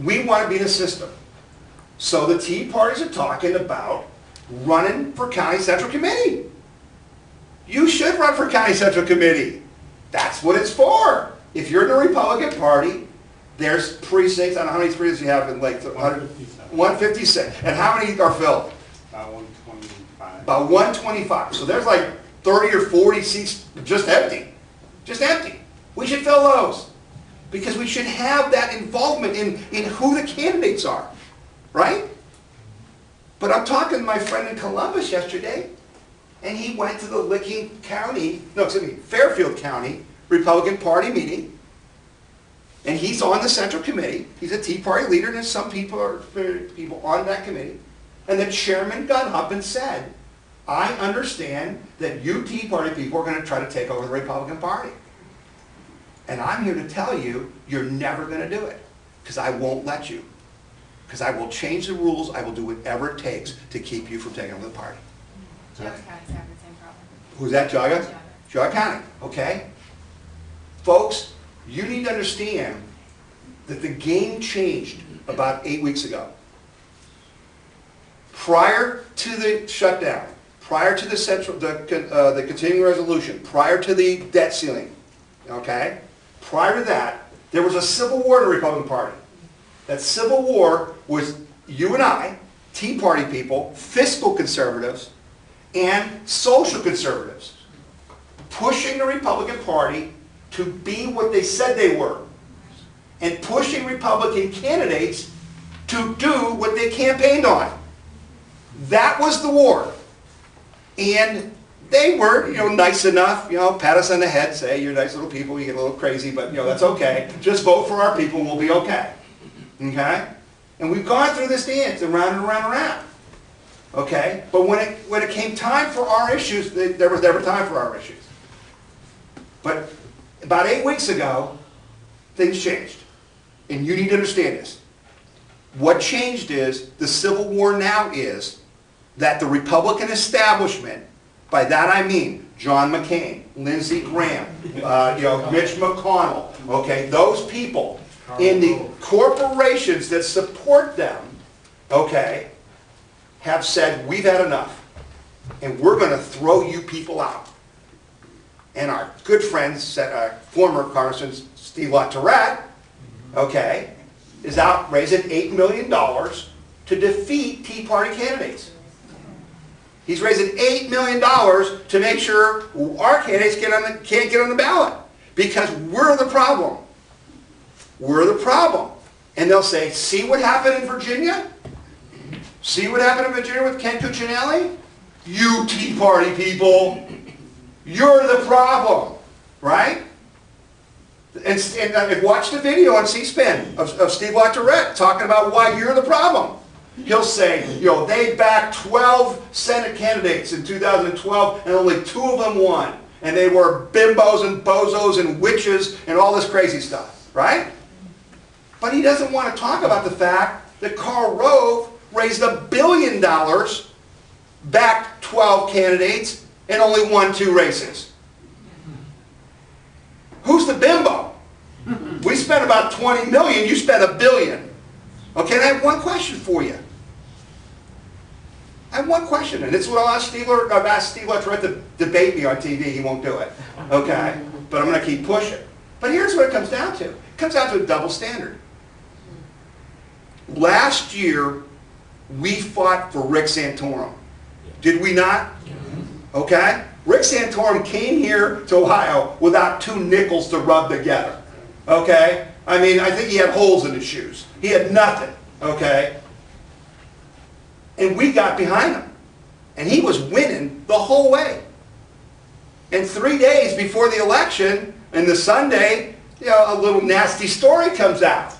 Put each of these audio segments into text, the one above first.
we want to be the system. So the Tea Parties are talking about running for County Central Committee. You should run for County Central Committee. That's what it's for. If you're in the Republican Party, there's precincts. I don't know how many precincts you have in Lake. 156. And how many are filled? About 125. About 125. So there's like 30 or 40 seats just empty. Just empty. We should fill those. Because we should have that involvement in who the candidates are. Right? But I'm talking to my friend in Columbus yesterday, and he went to the Licking County, no, excuse me, Fairfield County Republican Party meeting, and he's on the Central Committee. He's a Tea Party leader, and there's some people on that committee. And the chairman got up and said, I understand that you Tea Party people are going to try to take over the Republican Party. And I'm here to tell you, you're never going to do it, because I won't let you. Because I will change the rules, I will do whatever it takes to keep you from taking over the party. Geauga County's having the same problem. Who's that, Geauga? Geauga County, okay? Folks, you need to understand that the game changed about 8 weeks ago. Prior to the shutdown, prior to the continuing resolution, prior to the debt ceiling, okay? Prior to that, there was a civil war in the Republican Party. That civil war was you and I, Tea Party people, fiscal conservatives, and social conservatives, pushing the Republican Party to be what they said they were, and pushing Republican candidates to do what they campaigned on. That was the war. And they were, nice enough, pat us on the head, say, you're nice little people, you get a little crazy, but, that's okay. Just vote for our people and we'll be okay. Okay? And we've gone through this dance, around and around and around. Okay? But when it came time for our issues, there was never time for our issues. But about 8 weeks ago, things changed. And you need to understand this. What changed is, the Civil War now is, that the Republican establishment, by that I mean John McCain, Lindsey Graham, Mitch McConnell, okay, those people, in the corporations that support them, okay, have said, we've had enough, and we're going to throw you people out. And our good friend, former Congressman Steve LaTourette, okay, is out raising $8 million to defeat Tea Party candidates. He's raising $8 million to make sure our candidates can't get on the ballot, because we're the problem. We're the problem. And they'll say, see what happened in Virginia? See what happened in Virginia with Ken Cuccinelli? You Tea Party people, you're the problem, right? And watch the video on C-SPAN of Steve LaTourette talking about why you're the problem. He'll say, they backed 12 Senate candidates in 2012 and only 2 of them won. And they were bimbos and bozos and witches and all this crazy stuff, right? But he doesn't want to talk about the fact that Karl Rove raised $1 billion, backed 12 candidates, and only won 2 races. Who's the bimbo? We spent about $20 million, you spent $1 billion. Okay, and I have one question for you. I have one question, and this is what I've asked Steve LaTourette to debate me on TV. He won't do it. Okay? But I'm going to keep pushing. But here's what it comes down to. It comes down to a double standard. Last year, we fought for Rick Santorum. Did we not? Okay? Rick Santorum came here to Ohio without 2 nickels to rub together. Okay? I mean, I think he had holes in his shoes. He had nothing. Okay? And we got behind him. And he was winning the whole way. And 3 days before the election, and the Sunday, a little nasty story comes out.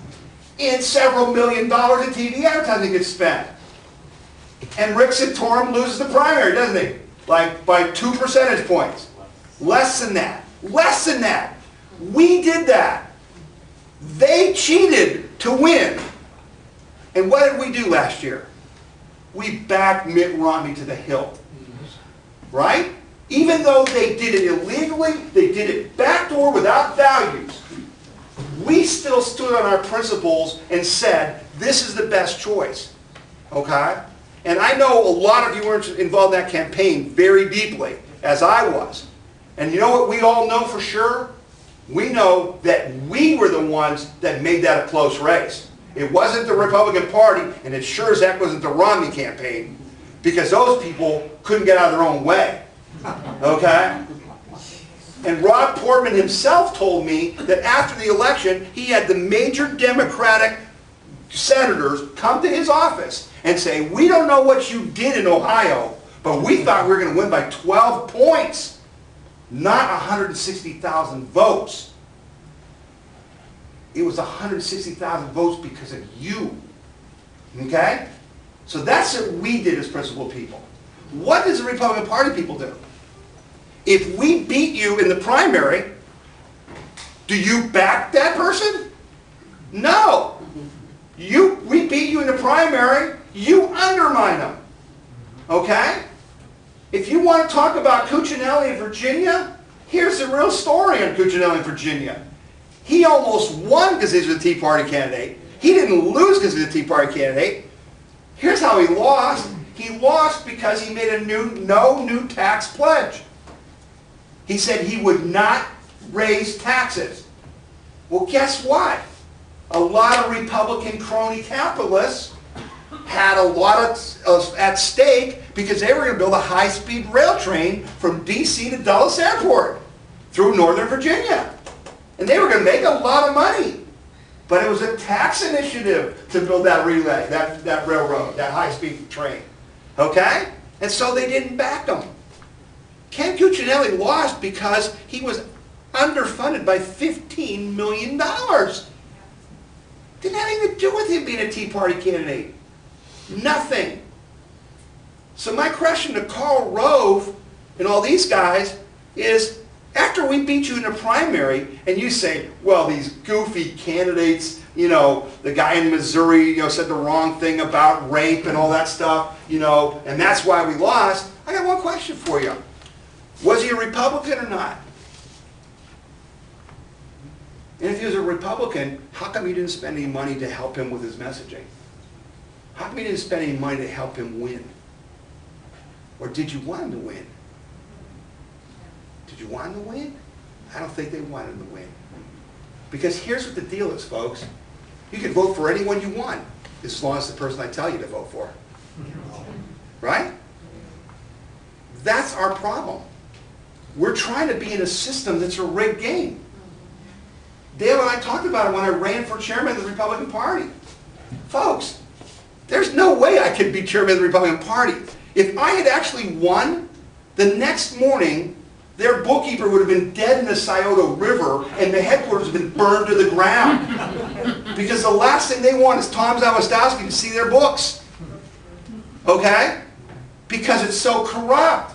And several $1 million in TV advertising gets spent. And Rick Santorum loses the primary, doesn't he? Like by 2 percentage points. Less than that. Less than that. We did that. They cheated to win. And what did we do last year? We backed Mitt Romney to the hilt. Right? Even though they did it illegally, they did it backdoor without values. we still stood on our principles and said, this is the best choice, okay? And I know a lot of you were involved in that campaign very deeply, as I was. And you know what we all know for sure? We know that we were the ones that made that a close race. It wasn't the Republican Party, and it sure as heck wasn't the Romney campaign, because those people couldn't get out of their own way, okay? And Rob Portman himself told me that after the election, he had the major Democratic senators come to his office and say, we don't know what you did in Ohio, but we thought we were going to win by 12 points, not 160,000 votes. It was 160,000 votes because of you. Okay? So that's what we did as principled people. What does the Republican Party people do? If we beat you in the primary, do you back that person? No. We beat you in the primary, you undermine them. Okay? If you want to talk about Cuccinelli in Virginia, here's the real story on Cuccinelli in Virginia. He almost won because he was a Tea Party candidate. He didn't lose because he was a Tea Party candidate. Here's how he lost. He lost because he made a no new tax pledge. He said he would not raise taxes. Well, guess what? A lot of Republican crony capitalists had a lot at stake because they were going to build a high-speed rail train from D.C. to Dulles Airport through Northern Virginia. And they were going to make a lot of money. But it was a tax initiative to build that relay, that railroad, that high-speed train. Okay? And so they didn't back them. Ken Cuccinelli lost because he was underfunded by $15 million. Didn't have anything to do with him being a Tea Party candidate. Nothing. So my question to Karl Rove and all these guys is, after we beat you in the primary and you say, well, these goofy candidates, you know, the guy in Missouri, you know, said the wrong thing about rape and all that stuff, you know, and that's why we lost, I got one question for you. Was he a Republican or not? And if he was a Republican, how come you didn't spend any money to help him with his messaging? How come you didn't spend any money to help him win? Or did you want him to win? Did you want him to win? I don't think they wanted him to win. Because here's what the deal is, folks. You can vote for anyone you want, as long as the person I tell you to vote for. Right? That's our problem. We're trying to be in a system that's a rigged game. Dale and I talked about it when I ran for chairman of the Republican Party. Folks, there's no way I could be chairman of the Republican Party. If I had actually won, the next morning, their bookkeeper would have been dead in the Scioto River and the headquarters would have been burned to the ground. Because the last thing they want is Tom Zawistowski to see their books. Okay? Because it's so corrupt.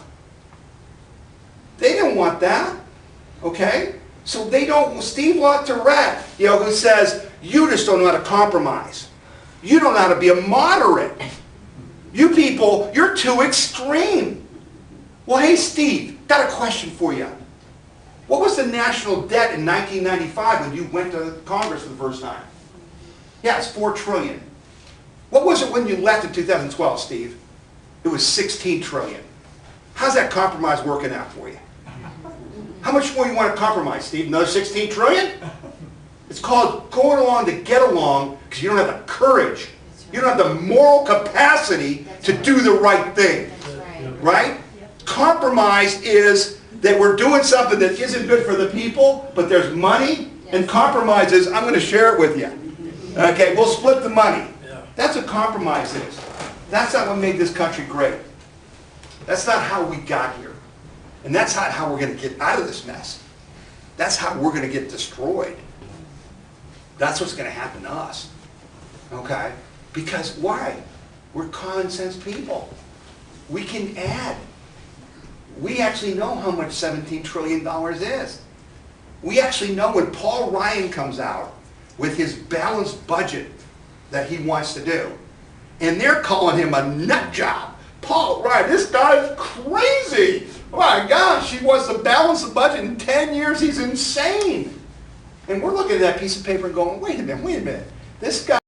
They didn't want that. Okay? So they don't, Steve LaTourette, you know, who says, you just don't know how to compromise. You don't know how to be a moderate. You people, you're too extreme. Well, hey, Steve, got a question for you. What was the national debt in 1995 when you went to Congress for the first time? Yeah, it's $4 trillion. What was it when you left in 2012, Steve? It was $16 trillion. How's that compromise working out for you? How much more you want to compromise, Steve? Another $16 trillion? It's called going along to get along because you don't have the courage. You don't have the moral capacity to do the right thing. Right? Compromise is that we're doing something that isn't good for the people, but there's money, and compromise is, I'm going to share it with you. Okay, we'll split the money. That's what compromise is. That's not what made this country great. That's not how we got here. And that's not how we're going to get out of this mess. That's how we're going to get destroyed. That's what's going to happen to us. Okay? Because why? We're common sense people. We can add. We actually know how much $17 trillion is. We actually know when Paul Ryan comes out with his balanced budget that he wants to do, and they're calling him a nut job. Paul Ryan, this guy's crazy. Oh my gosh, he wants to balance the budget in 10 years. He's insane. And we're looking at that piece of paper and going, wait a minute, this guy